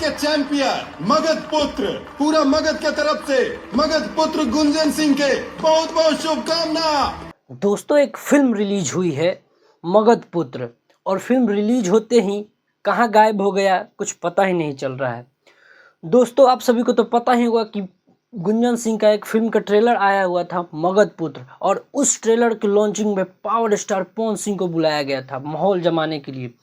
के चैंपियन मगध पुत्र, पूरा मगध के तरफ से मगध पुत्र गुंजन सिंह के बहुत बहुत शुभकामना। दोस्तों, एक फिल्म रिलीज हुई है मगध पुत्र, और फिल्म रिलीज होते ही कहाँ गायब हो गया कुछ पता ही नहीं चल रहा है। दोस्तों, आप सभी को तो पता ही होगा कि गुंजन सिंह का एक फिल्म का ट्रेलर आया हुआ था मगध पुत्र, और उस ट्रेलर की लॉन्चिंग में पावर स्टार पवन सिंह को बुलाया गया था माहौल जमाने के लिए।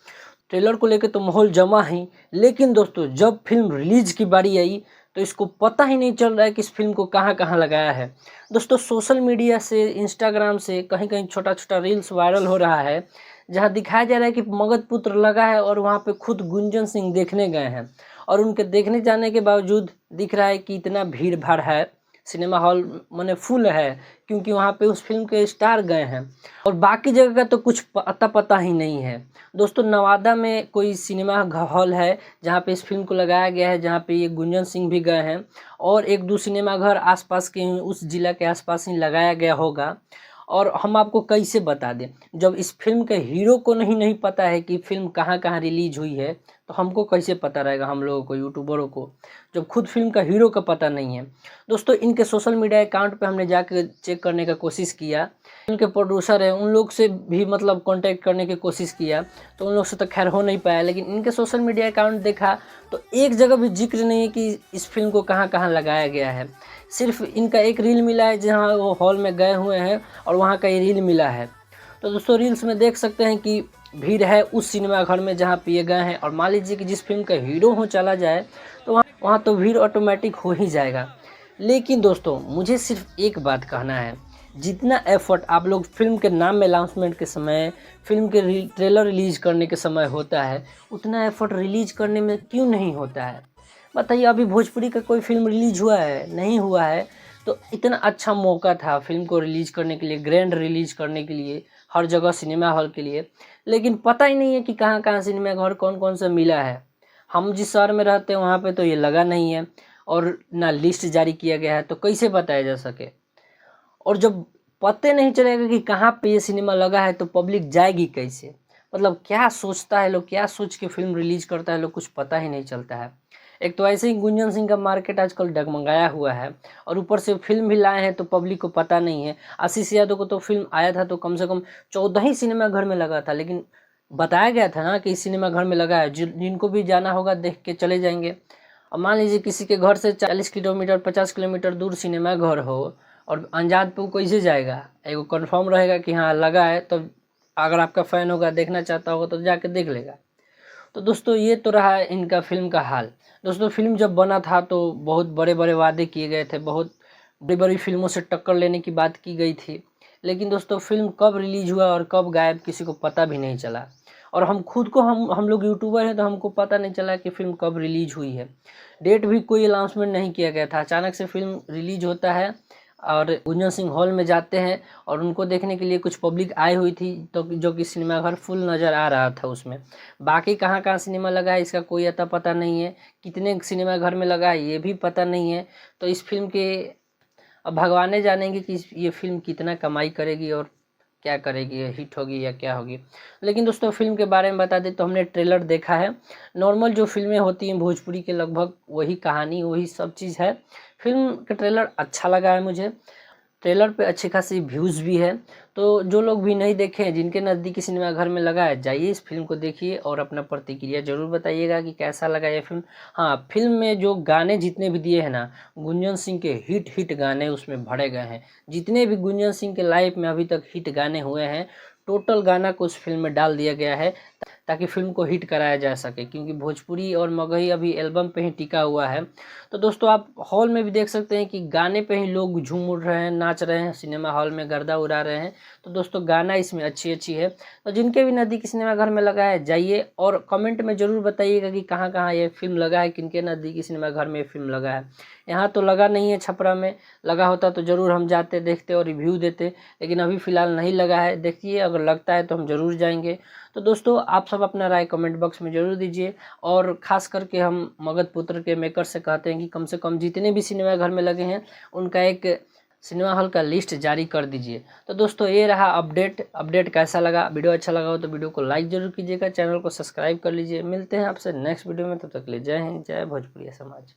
ट्रेलर को लेकर तो माहौल जमा ही, लेकिन दोस्तों जब फिल्म रिलीज की बारी आई तो इसको पता ही नहीं चल रहा है कि इस फिल्म को कहाँ कहाँ लगाया है। दोस्तों, सोशल मीडिया से, इंस्टाग्राम से कहीं कहीं छोटा छोटा रील्स वायरल हो रहा है, जहाँ दिखाया जा रहा है कि मगध पुत्र लगा है और वहाँ पे खुद गुंजन सिंह देखने गए हैं, और उनके देखने जाने के बावजूद दिख रहा है कि इतना भीड़ भाड़ है, सिनेमा हॉल माने फुल है, क्योंकि वहाँ पे उस फिल्म के स्टार गए हैं, और बाकी जगह का तो कुछ पता ही नहीं है। दोस्तों, नवादा में कोई सिनेमा हॉल है जहाँ पे इस फिल्म को लगाया गया है, जहाँ पे ये गुंजन सिंह भी गए हैं, और एक दो सिनेमा घर आसपास के उस जिला के आसपास ही लगाया गया होगा। और हम आपको कैसे बता दें, जब इस फिल्म के हीरो को नहीं पता है कि फिल्म कहाँ कहाँ रिलीज हुई है, तो हमको कैसे पता रहेगा, हम लोगों को, यूट्यूबरों को, जब खुद फिल्म का हीरो का पता नहीं है। दोस्तों, इनके सोशल मीडिया अकाउंट पे हमने जाकर चेक करने का कोशिश किया, इनके प्रोड्यूसर है उन लोग से भी मतलब कांटेक्ट करने की कोशिश किया, तो उन लोग से तो खैर हो नहीं पाया, लेकिन इनके सोशल मीडिया अकाउंट देखा तो एक जगह भी जिक्र नहीं है कि इस फिल्म को कहाँ कहाँ लगाया गया है। सिर्फ इनका एक रील मिला है जहाँ वो हॉल में गए हुए हैं, और वहाँ का ये रील मिला है। तो दोस्तों, रील्स में देख सकते हैं कि भीड़ है उस सिनेमा घर में जहाँ पे ये गए हैं, और मान लीजिए कि जिस फिल्म का हीरो हो चला जाए तो वहाँ तो भीड़ ऑटोमेटिक हो ही जाएगा। लेकिन दोस्तों, मुझे सिर्फ एक बात कहना है, जितना एफर्ट आप लोग फिल्म के नाम में अनाउंसमेंट के समय, फिल्म के ट्रेलर रिलीज करने के समय होता है, उतना एफर्ट रिलीज करने में क्यों नहीं होता है? बताइए, अभी भोजपुरी का कोई फिल्म रिलीज हुआ है? नहीं हुआ है। तो इतना अच्छा मौका था फिल्म को रिलीज करने के लिए, ग्रैंड रिलीज करने के लिए, हर जगह सिनेमा हॉल के लिए, लेकिन पता ही नहीं है कि कहाँ कहाँ सिनेमा घर कौन कौन सा मिला है। हम जिस शहर में रहते हैं वहाँ पे तो ये लगा नहीं है, और ना लिस्ट जारी किया गया है, तो कैसे बताया जा सके? और जब पते नहीं चलेगा कि कहाँ पे ये सिनेमा लगा है तो पब्लिक जाएगी कैसे? मतलब क्या सोचता है लोग, क्या सोच के फिल्म रिलीज करता है लोग, कुछ पता ही नहीं चलता है। एक तो ऐसे ही गुंजन सिंह का मार्केट आजकल डगमगाया हुआ है, और ऊपर से फिल्म भी लाए हैं तो पब्लिक को पता नहीं है। आशीष यादव को तो फिल्म आया था तो कम से कम 14 ही सिनेमा घर में लगा था, लेकिन बताया गया था ना कि इस सिनेमा घर में लगा है, जिनको भी जाना होगा देख के चले जाएंगे। और मान लीजिए किसी के घर से 40 किलोमीटर 50 किलोमीटर दूर सिनेमा घर हो, और अनजान पे वो कैसे जाएगा? एगो कंफर्म रहेगा कि हाँ लगा है, तो अगर आपका फ़ैन होगा, देखना चाहता होगा तो जाके देख लेगा। तो दोस्तों, ये तो रहा इनका फिल्म का हाल। दोस्तों, फिल्म जब बना था तो बहुत बड़े बड़े वादे किए गए थे, बहुत बड़ी बड़ी फिल्मों से टक्कर लेने की बात की गई थी, लेकिन दोस्तों फिल्म कब रिलीज हुआ और कब गायब किसी को पता भी नहीं चला। और हम खुद को, हम लोग यूट्यूबर हैं तो हमको पता नहीं चला कि फ़िल्म कब रिलीज हुई है। डेट भी कोई अनाउंसमेंट नहीं किया गया था, अचानक से फिल्म रिलीज होता है, और गुंजन सिंह हॉल में जाते हैं, और उनको देखने के लिए कुछ पब्लिक आई हुई थी, तो जो कि सिनेमा घर फुल नज़र आ रहा था उसमें। बाकी कहाँ कहाँ सिनेमा लगा है इसका कोई अता पता नहीं है, कितने सिनेमा घर में लगा है ये भी पता नहीं है। तो इस फिल्म के अब भगवान जानेंगे कि ये फिल्म कितना कमाई करेगी और क्या करेगी, हिट होगी या क्या होगी। लेकिन दोस्तों, फिल्म के बारे में बता दें तो हमने ट्रेलर देखा है। नॉर्मल जो फिल्में होती हैं भोजपुरी के, लगभग वही कहानी, वही सब चीज़ है। फिल्म का ट्रेलर अच्छा लगा है मुझे, ट्रेलर पे अच्छी खासी व्यूज़ भी है। तो जो लोग भी नहीं देखे हैं, जिनके नज़दीकी सिनेमा घर में लगा है, जाइए इस फिल्म को देखिए और अपना प्रतिक्रिया ज़रूर बताइएगा कि कैसा लगा ये फिल्म। हाँ, फिल्म में जो गाने जितने भी दिए हैं ना, गुंजन सिंह के हिट गाने उसमें भरे गए हैं। जितने भी गुंजन सिंह के लाइफ में अभी तक हिट गाने हुए हैं, टोटल गाना को उस फिल्म में डाल दिया गया है, ताकि फिल्म को हिट कराया जा सके, क्योंकि भोजपुरी और मगही अभी एल्बम पे ही टिका हुआ है। तो दोस्तों, आप हॉल में भी देख सकते हैं कि गाने पे ही लोग झूम उठ रहे हैं, नाच रहे हैं, सिनेमा हॉल में गर्दा उड़ा रहे हैं। तो दोस्तों, गाना इसमें अच्छी है। तो जिनके भी नज़दीकी सिनेमा घर में लगा है, जाइए और कमेंट में ज़रूर बताइएगा कि कहाँ कहाँ ये फिल्म लगा है, किनके नज़दीकी सिनेमा घर में ये फिल्म लगा है। यहाँ तो लगा नहीं है, छपरा में लगा होता तो ज़रूर हम जाते, देखते और रिव्यू देते, लेकिन अभी फ़िलहाल नहीं लगा है। देखिए, अगर लगता है तो हम ज़रूर जाएंगे। तो दोस्तों, आप सब अपना राय कमेंट बॉक्स में ज़रूर दीजिए, और ख़ास करके हम मगध पुत्र के मेकर से कहते हैं कि कम से कम जितने भी सिनेमा घर में लगे हैं उनका एक सिनेमा हॉल का लिस्ट जारी कर दीजिए। तो दोस्तों ये रहा अपडेट कैसा लगा, वीडियो अच्छा लगा हो तो वीडियो को लाइक जरूर कीजिएगा, चैनल को सब्सक्राइब कर लीजिए। मिलते हैं आपसे नेक्स्ट वीडियो में, तब तक के लिए जय हिंद, जय भोजपुरिया समाज।